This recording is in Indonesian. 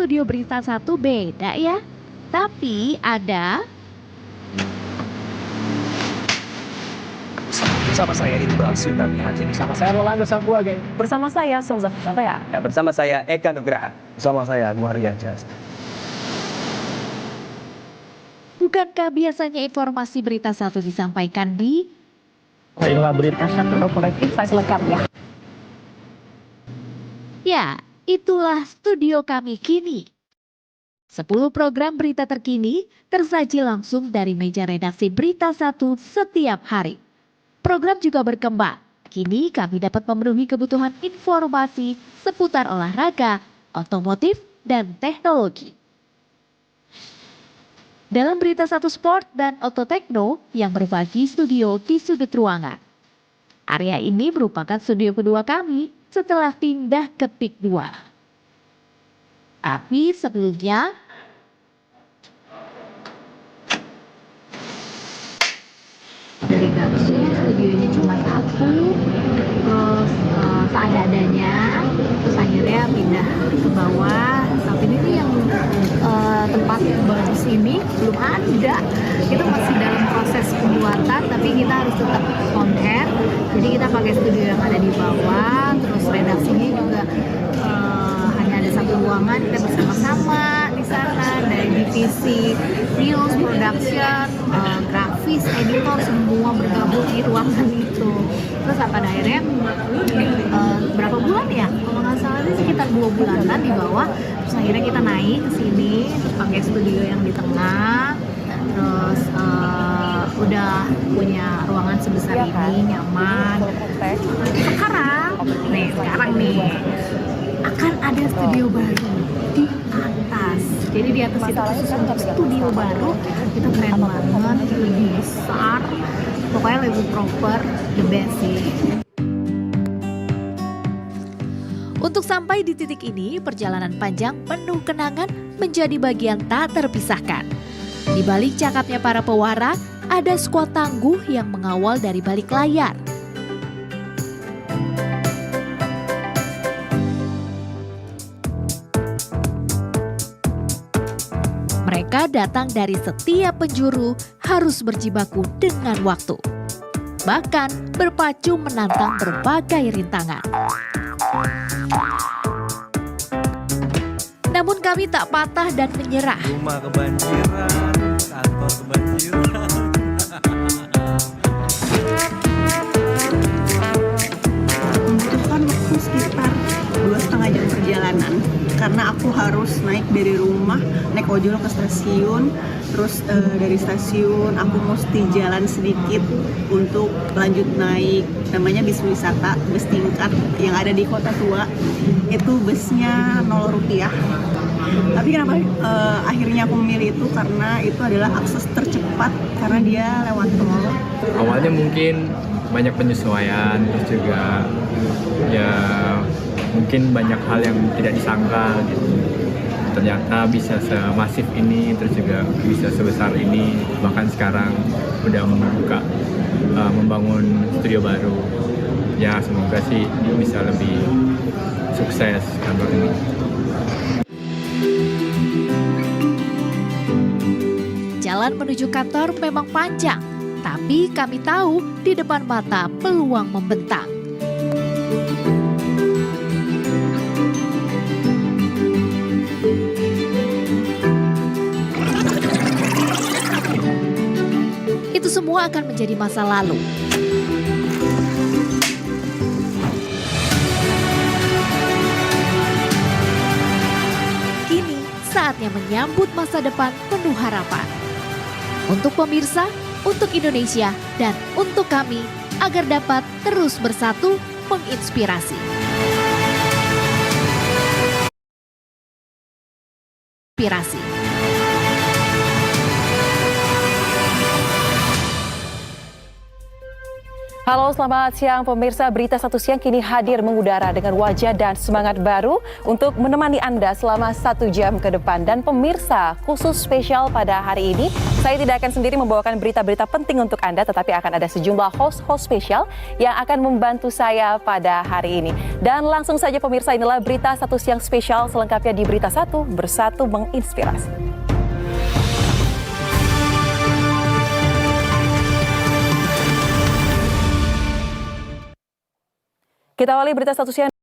studio berita satu beda ya. Tapi ada Bersama saya Iqbal Sultan Haji. Bersama saya Rolando Sambuaga. Bersama saya Souza Santoya. Ya, bersama saya Eka Nugraha. Bersama saya Muharyad Jas. bukankah biasanya informasi berita satu disampaikan di Inilah berita satu kolektif saya selengkapnya. Ya, itulah studio kami kini. 10 program berita terkini tersaji langsung dari meja redaksi Berita Satu setiap hari. Program juga berkembang. Kini kami dapat memenuhi kebutuhan informasi seputar olahraga, otomotif, dan teknologi. Dalam Berita Satu Sport dan Ototekno yang berbagi studio di sudut ruangan. Area ini merupakan studio kedua kami setelah pindah ke PIK 2. Tapi sebelumnya, dari Gatsu, studio ini cuma satu, terus seadanya, terus akhirnya pindah ke bawah. Saat ini tuh yang tempat bagus ini belum ada, itu masih dalam proses pembuatan, tapi kita harus tetap on air. Jadi kita pakai studio yang ada di bawah, terus redaksinya juga hanya ada satu ruangan, kita bersama-sama di sana dari divisi news, production, grafis, editor, semua bergabung di ruangan itu. Terus pada akhirnya berapa bulan ya? Kalau nggak salah ini sekitar 2 bulanan di bawah. Terus akhirnya kita naik ke sini, terus pakai studio yang di tengah. Terus udah punya ruangan sebesar ini, nyaman. Sekarang nih akan ada studio baru di atas. Jadi di atas itu khusus untuk studio baru, itu keren banget, lebih besar, pokoknya lebih proper, the best sih. untuk sampai di titik ini, perjalanan panjang penuh kenangan menjadi bagian tak terpisahkan. Di balik cakapnya para pewara, ada skuad tangguh yang mengawal dari balik layar. Mereka datang dari setiap penjuru, harus berjibaku dengan waktu. Bahkan berpacu menantang berbagai rintangan. Namun kami tak patah dan menyerah. Rumah kebanjiran, kantor kebanjiran. Membutuhkan waktu sekitar 2,5 jam perjalanan karena aku harus naik dari rumah, naik ojol ke stasiun, terus dari stasiun aku mesti jalan sedikit untuk lanjut naik namanya bis wisata, bus tingkat yang ada di Kota Tua. Itu busnya 0 rupiah. Tapi kenapa akhirnya aku memilih itu, karena itu adalah akses tercepat karena dia lewat tol. Awalnya mungkin banyak penyesuaian, terus juga ya mungkin banyak hal yang tidak disangka gitu. Ternyata bisa semasif ini, terus juga bisa sebesar ini, bahkan sekarang udah membangun studio baru. Ya semoga sih bisa lebih sukses kantor ini. Jalan menuju kantor memang panjang, tapi kami tahu di depan mata peluang membentang. Itu semua akan menjadi masa lalu. Kini saatnya menyambut masa depan penuh harapan. Untuk pemirsa, untuk Indonesia, dan untuk kami agar dapat terus bersatu menginspirasi. Inspirasi. Halo, selamat siang pemirsa. Berita Satu Siang kini hadir mengudara dengan wajah dan semangat baru untuk menemani Anda selama 1 jam ke depan. Dan pemirsa, khusus spesial pada hari ini, saya tidak akan sendiri membawakan berita-berita penting untuk Anda, tetapi akan ada sejumlah host-host spesial yang akan membantu saya pada hari ini. Dan langsung saja pemirsa, inilah Berita Satu Siang spesial selengkapnya di Berita Satu, bersatu menginspirasi. Kita awali Berita Satu Siang